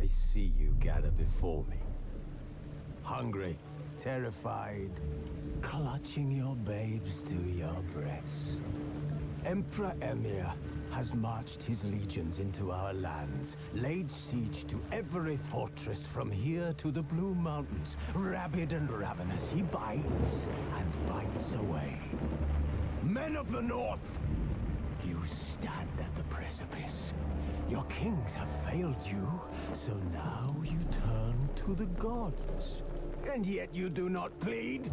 see you gather before me. Hungry, terrified, clutching your babes to your breast. Emperor Emir has marched his legions into our lands, laid siege to every fortress from here to the Blue Mountains. Rabid and ravenous, he bites and bites away. Men of the North, you stand at the precipice. Your kings have failed you, so now you turn to the gods. And yet you do not plead.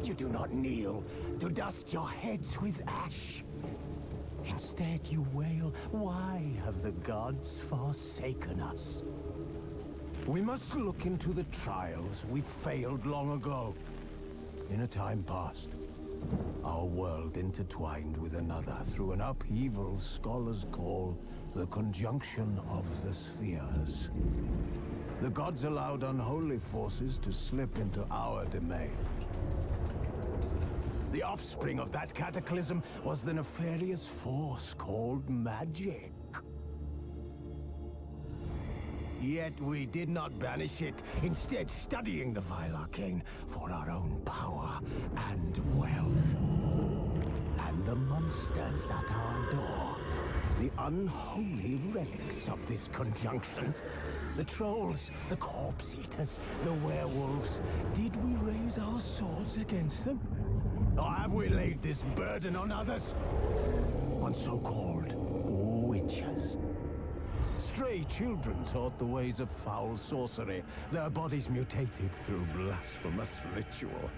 You do not kneel to dust your heads with ash. Instead you wail, why have the gods forsaken us? We must look into the trials we failed long ago. In a time past, our world intertwined with another through an upheaval scholars call the conjunction of the spheres. The gods allowed unholy forces to slip into our domain. The offspring of that cataclysm was the nefarious force called magic. Yet we did not banish it, instead studying the vile arcane for our own power and wealth. And the monsters at our door, the unholy relics of this conjunction. The trolls, the corpse eaters, the werewolves. Did we raise our swords against them? Or have we laid this burden on others? On so-called witches. Stray children taught the ways of foul sorcery, their bodies mutated through blasphemous ritual.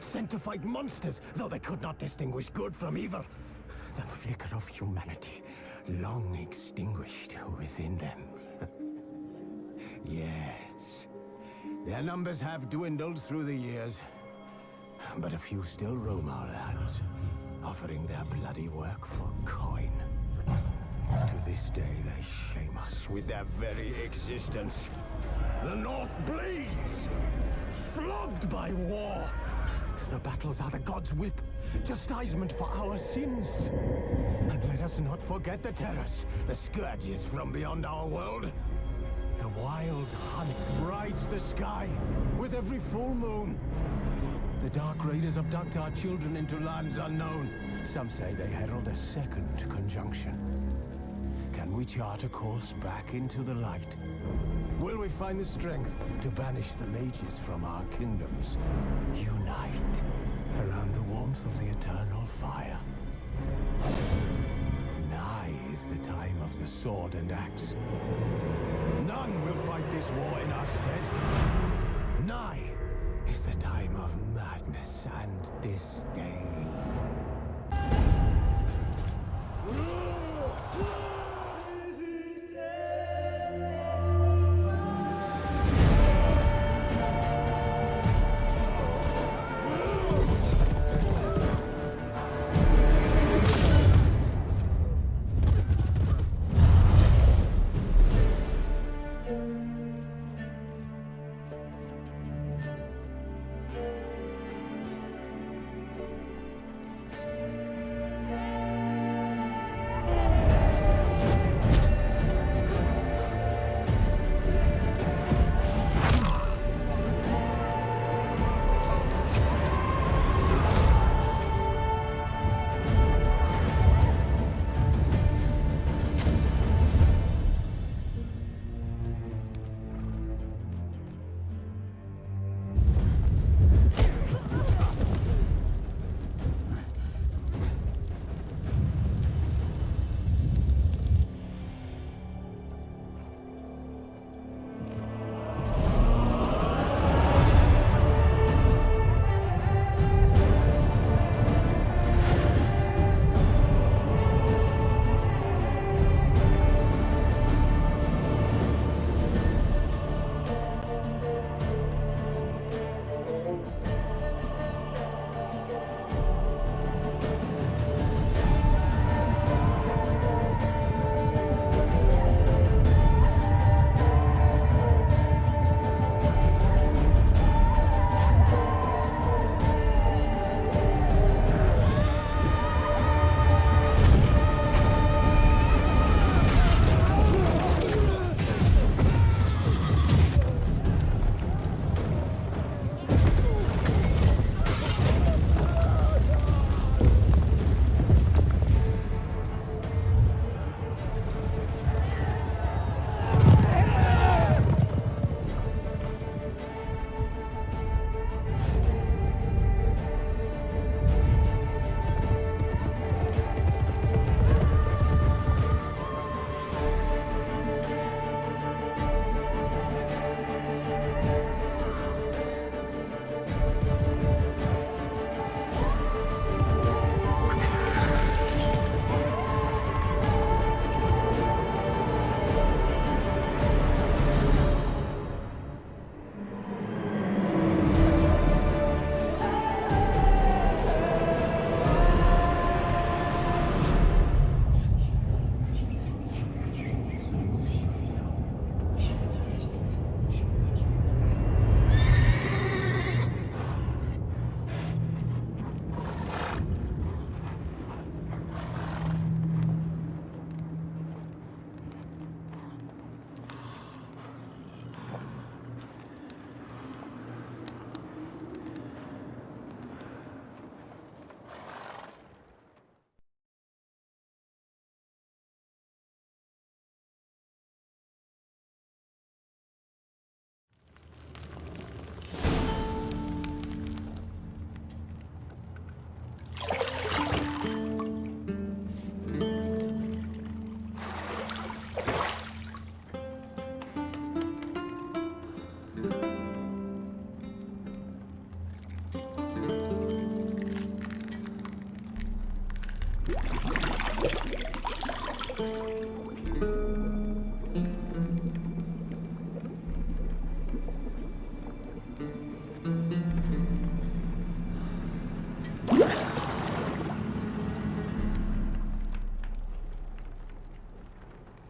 Sent to fight monsters, though they could not distinguish good from evil. The flicker of humanity, long extinguished within them. Yes, their numbers have dwindled through the years. But a few still roam our lands, offering their bloody work for coin. To this day, they shame us with their very existence. The North bleeds, flogged by war. The battles are the gods' whip, chastisement for our sins. And let us not forget the terrors, the scourges from beyond our world. The wild hunt rides the sky with every full moon. The Dark Raiders abduct our children into lands unknown. Some say they herald a second conjunction. Can we chart a course back into the light? Will we find the strength to banish the mages from our kingdoms? Unite around the warmth of the eternal fire. Nigh is the time of the sword and axe. None will fight this war in our stead. Nigh is the time of madness and disdain.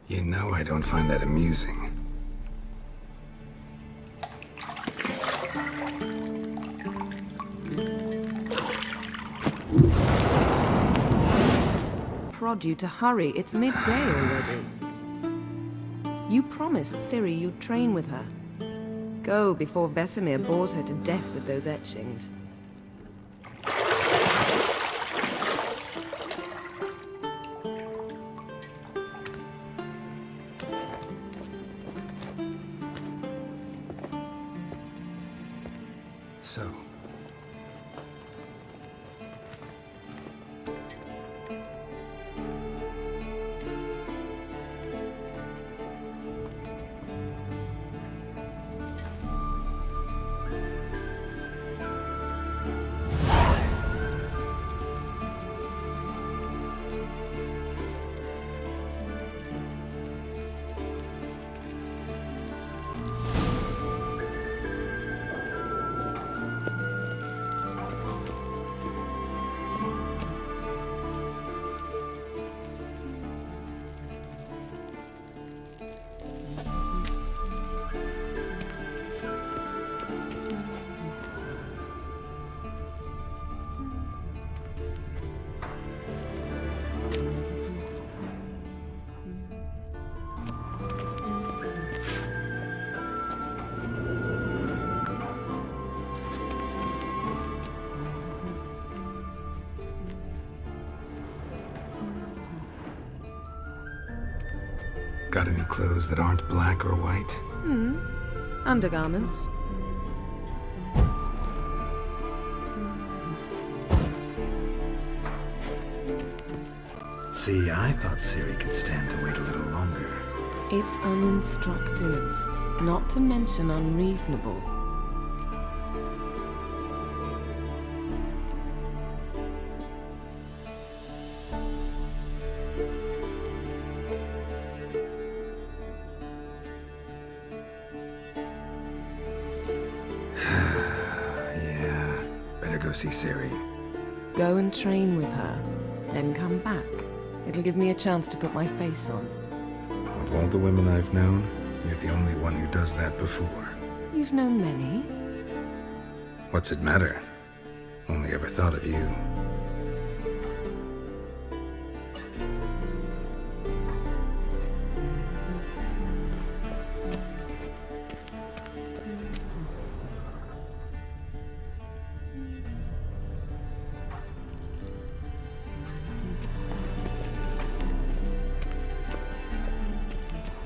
You know I don't find that amusing. Prod you to hurry. It's midday already. You promised Ciri you'd train with her. Go before Vesemir bores her to death with those etchings. So, got any clothes that aren't black or white? Undergarments. See, I thought Ciri could stand to wait a little longer. It's uninstructive, not to mention unreasonable. Yeah, better go see Ciri. Go and train with her, then come back. It'll give me a chance to put my face on. Of all the women I've known, you're the only one who does that before. You've known many. What's it matter? Only ever thought of you.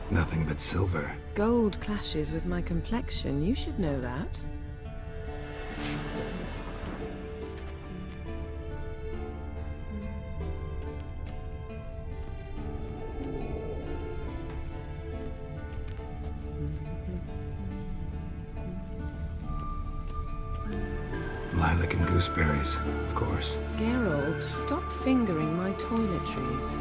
Nothing but silver. Gold clashes with my complexion. You should know that. Lilac and gooseberries, of course. Geralt, stop fingering my toiletries.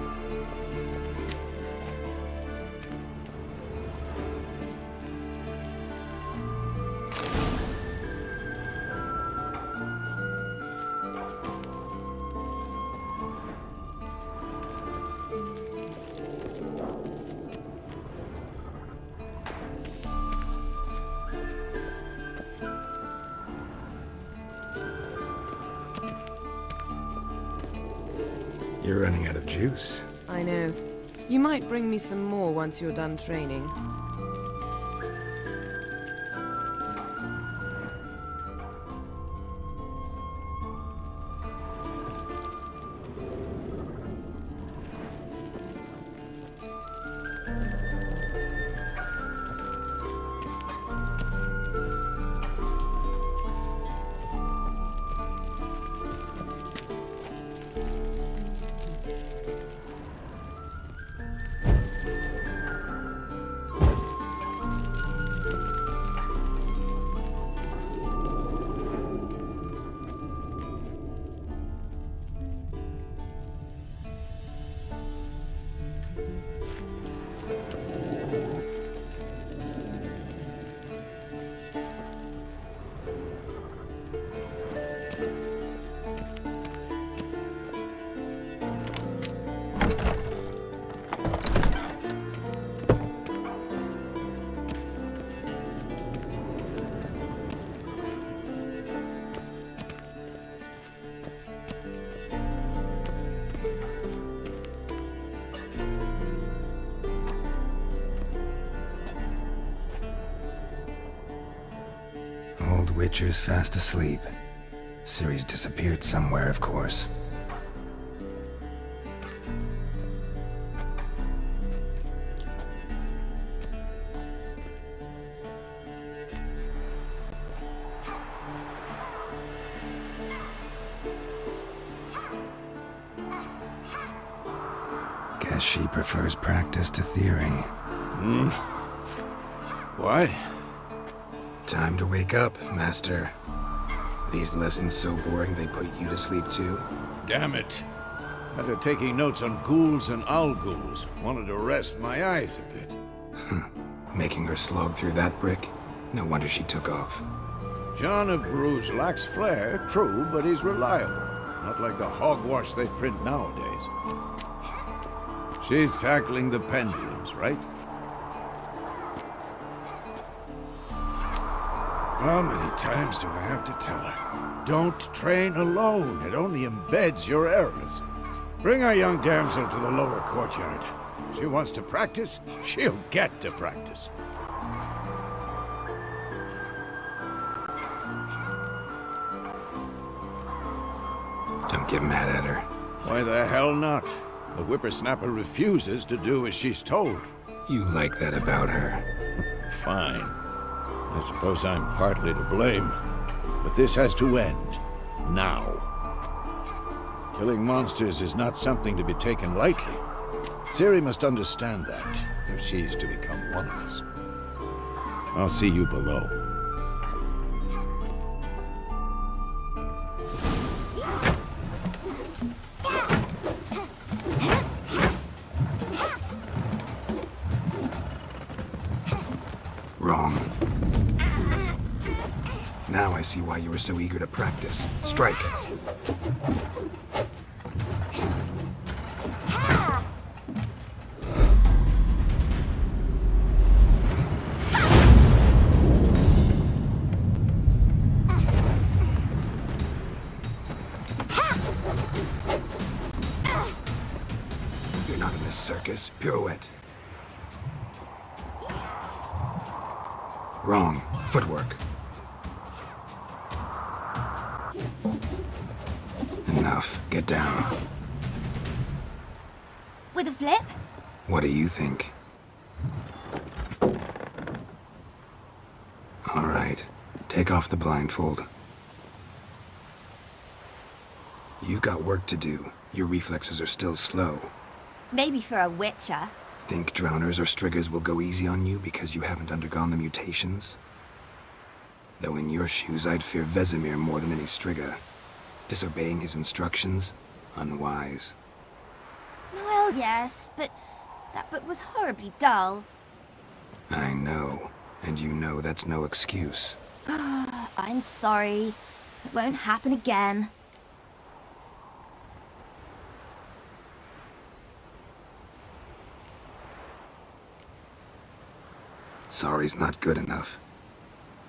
You're running out of juice. I know. You might bring me some more once you're done training. Witcher's fast asleep. Ciri's disappeared somewhere, of course. Guess she prefers practice to theory. What? Time to wake up, Master. These lessons so boring they put you to sleep too? Damn it. After taking notes on ghouls and owl-ghouls, wanted to rest my eyes a bit. Making her slog through that brick? No wonder she took off. John of Bruges lacks flair, true, but he's reliable. Not like the hogwash they print nowadays. She's tackling the pendulums, right? How many times do I have to tell her? Don't train alone. It only embeds your errors. Bring our young damsel to the lower courtyard. She wants to practice, she'll get to practice. Don't get mad at her. Why the hell not? The whippersnapper refuses to do as she's told. You like that about her. Fine. I suppose I'm partly to blame. But this has to end. Now. Killing monsters is not something to be taken lightly. Ciri must understand that, if she's to become one of us. I'll see you below. Wrong. Now I see why you were so eager to practice. Strike. You're not in this circus. Pirouette. Wrong. Footwork. Enough. Get down. With a flip? What do you think? All right. Take off the blindfold. You've got work to do. Your reflexes are still slow. Maybe for a witcher. Think drowners or striggers will go easy on you because you haven't undergone the mutations? Though in your shoes, I'd fear Vesemir more than any strigger. Disobeying his instructions? Unwise. Well, yes, but that book was horribly dull. I know. And you know that's no excuse. I'm sorry. It won't happen again. Sorry's not good enough.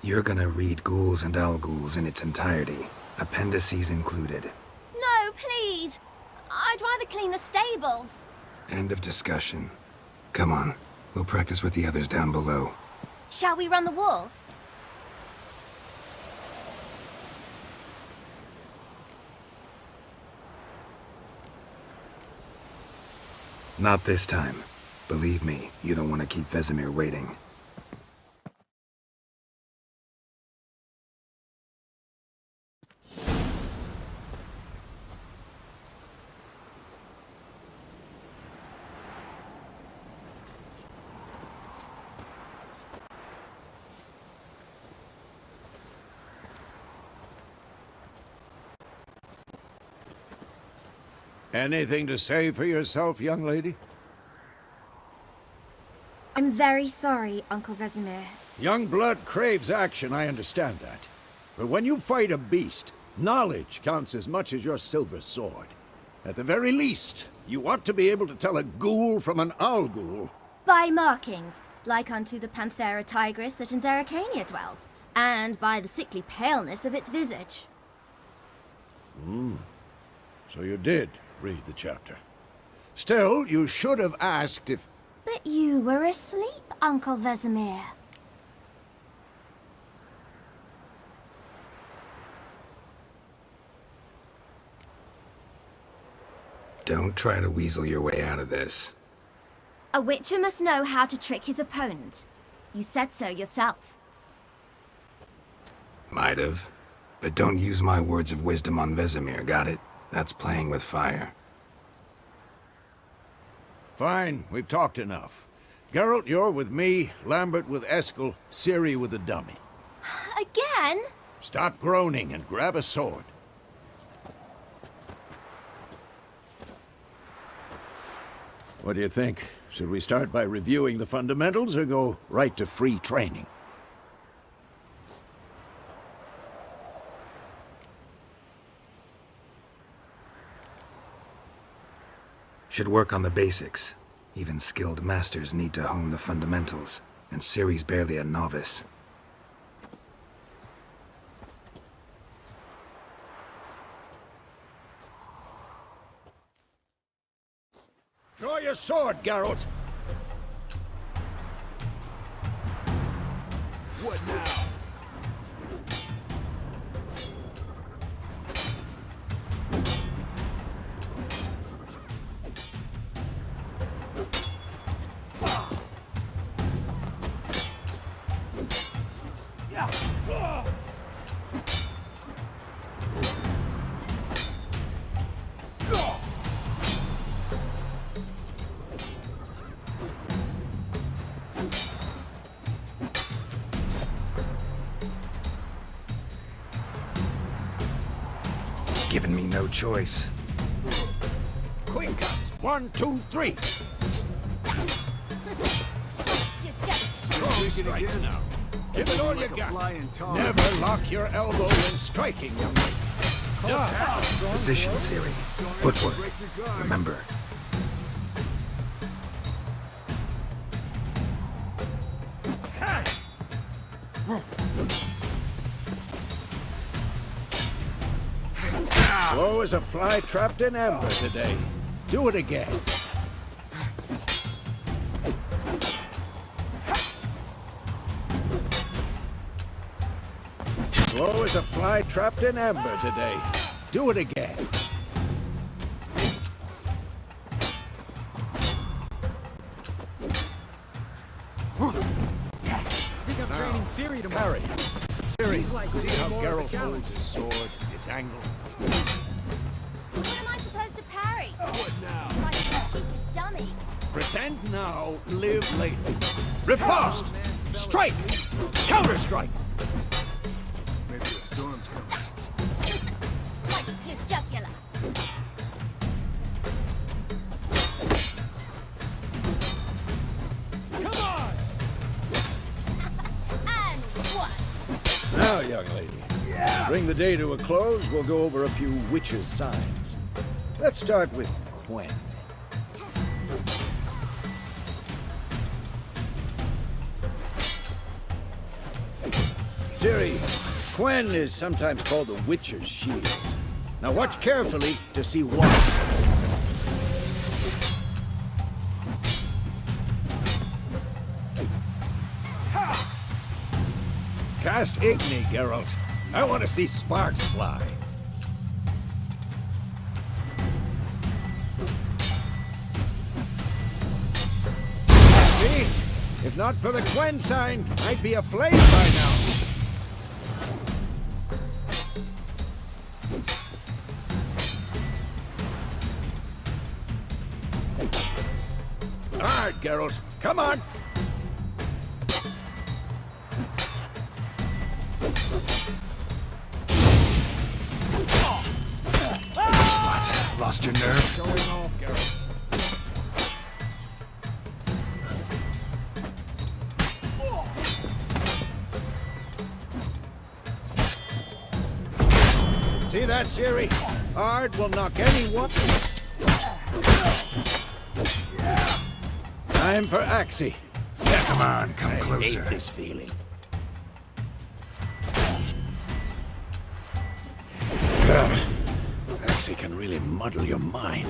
You're gonna read Ghouls and Owl-Ghouls in its entirety, appendices included. No, please! I'd rather clean the stables. End of discussion. Come on, we'll practice with the others down below. Shall we run the walls? Not this time. Believe me, you don't want to keep Vesemir waiting. Anything to say for yourself, young lady? I'm very sorry, Uncle Vesemir. Young blood craves action, I understand that. But when you fight a beast, knowledge counts as much as your silver sword. At the very least, you ought to be able to tell a ghoul from an owl-ghoul. By markings, like unto the Panthera tigris that in Zerrikania dwells, and by the sickly paleness of its visage. So you did read the chapter. Still, you should have asked if... But you were asleep, Uncle Vesemir. Don't try to weasel your way out of this. A Witcher must know how to trick his opponent. You said so yourself. Might have. But don't use my words of wisdom on Vesemir, got it? That's playing with fire. Fine, we've talked enough. Geralt, you're with me, Lambert with Eskel, Ciri with the dummy. Again? Stop groaning and grab a sword. What do you think? Should we start by reviewing the fundamentals or go right to free training? Should work on the basics. Even skilled masters need to hone the fundamentals, and Ciri's barely a novice. Draw your sword, Geralt! What now? Given me no choice. Quick cuts! 1, 2, 3! Strong strikes now. Give it all you got. Never lock your elbow when striking, young lady. Position, Ciri. Footwork. Remember. Slow as a fly trapped in amber today. Do it again. Slow as a fly trapped in amber today. Do it again. I think I'm training Ciri tomorrow. Harry. Ciri, She's like see how more of a Geralt challenge. holds his sword, its angle? What am I supposed to parry? What now? Like a stupid dummy. Pretend now, live later. Riposte! Strike! Counter-strike! Maybe a storm's coming. Slice your jugular. Come on! And one. Now, young lady, bring the day to a close. We'll go over a few witches' signs. Let's start with Quen. Ciri, Quen is sometimes called the Witcher's Shield. Now watch carefully to see why. Cast Igni, Geralt. I want to see sparks fly. See? If not for the Quen sign, I'd be aflame by now. Hard, Geralt. Come on. What? Lost your nerve? Showing off, Geralt. See that, Ciri? Hard will knock anyone. Time for Axii. Come on, come I closer. hate this feeling. Axii can really muddle your mind.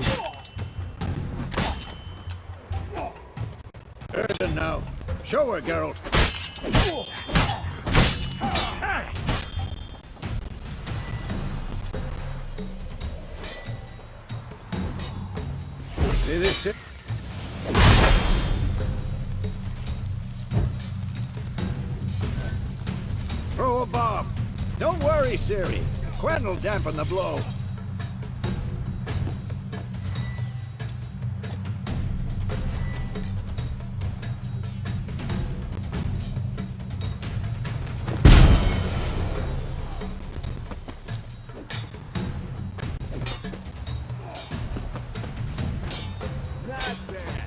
Erden now. Show her, Geralt. See this? Throw a bomb. Don't worry, Ciri. Quen will dampen the blow. Not bad.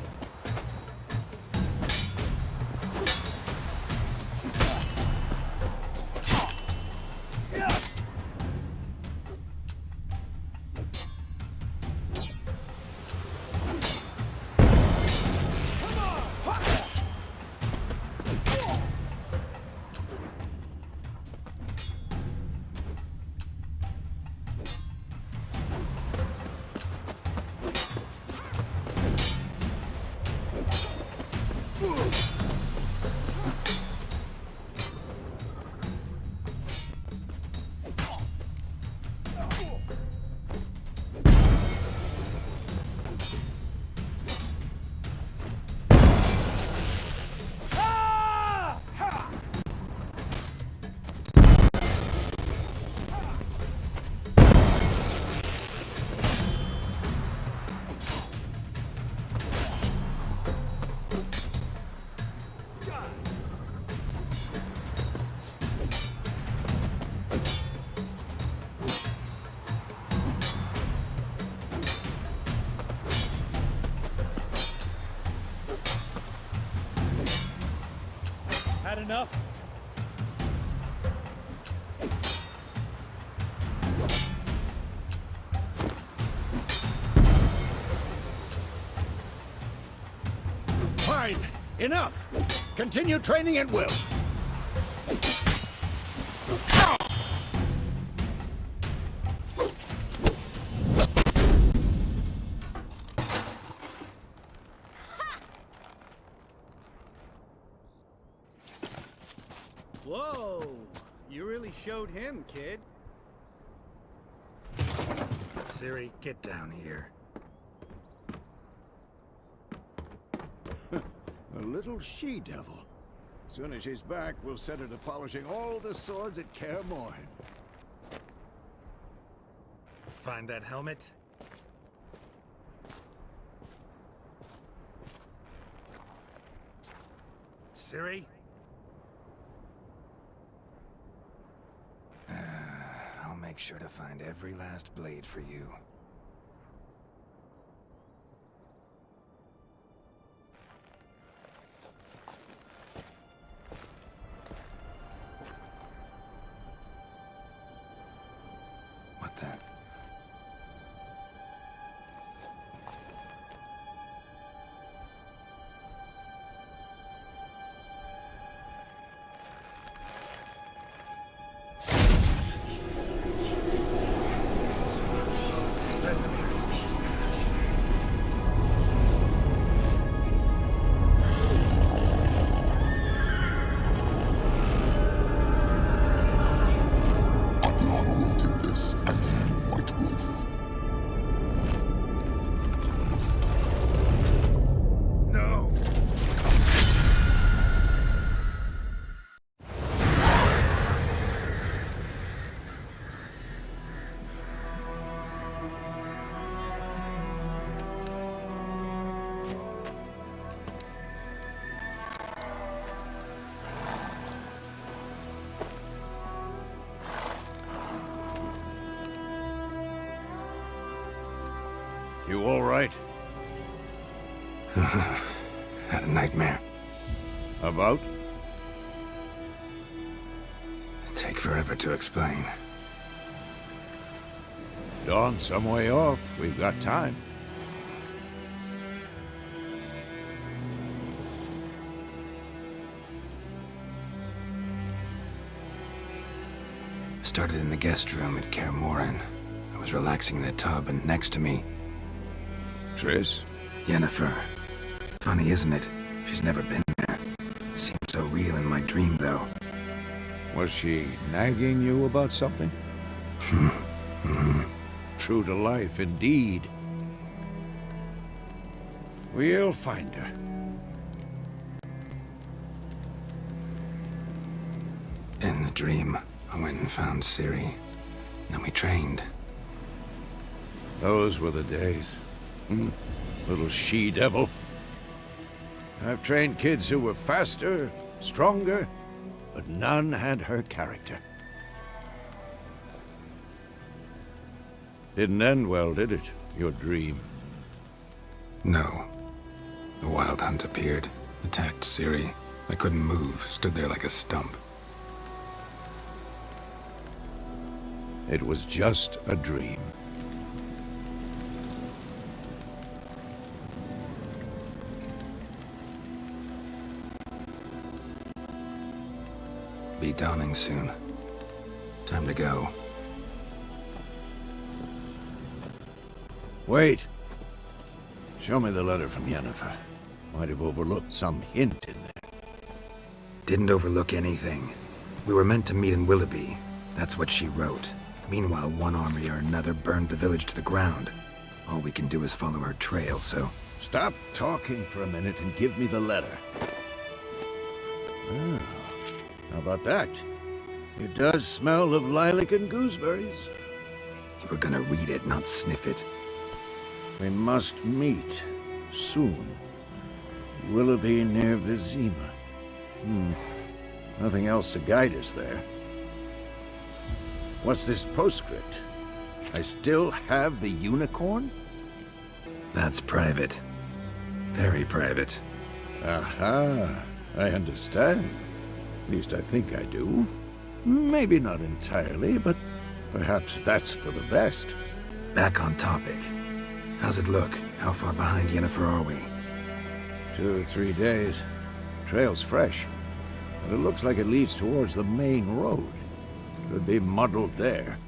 Had enough? Fine. Enough. Continue training at will. Whoa! You really showed him, kid. Ciri, get down here. A little she-devil. Soon as she's back, we'll set her to polishing all the swords at Kaer Morhen. Find that helmet? Ciri? I'll make sure to find every last blade for you. What then? You all right? Had a nightmare. About? Take forever to explain. Dawn's some way off. We've got time. Started in the guest room at Kaer Morhen. I was relaxing in the tub, and next to me, Triss? Yennefer. Funny, isn't it? She's never been there. Seemed so real in my dream, though. Was she nagging you about something? True to life, indeed. We'll find her. In the dream, I went and found Ciri. Then we trained. Those were the days. Little she-devil. I've trained kids who were faster, stronger, but none had her character. Didn't end well, did it? Your dream? No. The Wild Hunt appeared, attacked Ciri. I couldn't move, stood there like a stump. It was just a dream. Be dawning soon. Time to go. Wait. Show me the letter from Yennefer. Might have overlooked some hint in there. Didn't overlook anything. We were meant to meet in Willoughby. That's what she wrote. Meanwhile, one army or another burned the village to the ground. All we can do is follow her trail, so... Stop talking for a minute and give me the letter. Ah, how about that? It does smell of lilac and gooseberries. You were gonna read it, not sniff it. We must meet soon. Willoughby near Vizima. Nothing else to guide us there. What's this postscript? I still have the unicorn? That's private. Very private. Aha, I understand. At least I think I do. Maybe not entirely, but perhaps that's for the best. Back on topic. How's it look? How far behind Yennefer are we? 2 or 3 days. Trail's fresh, but it looks like it leads towards the main road. Could be muddled there.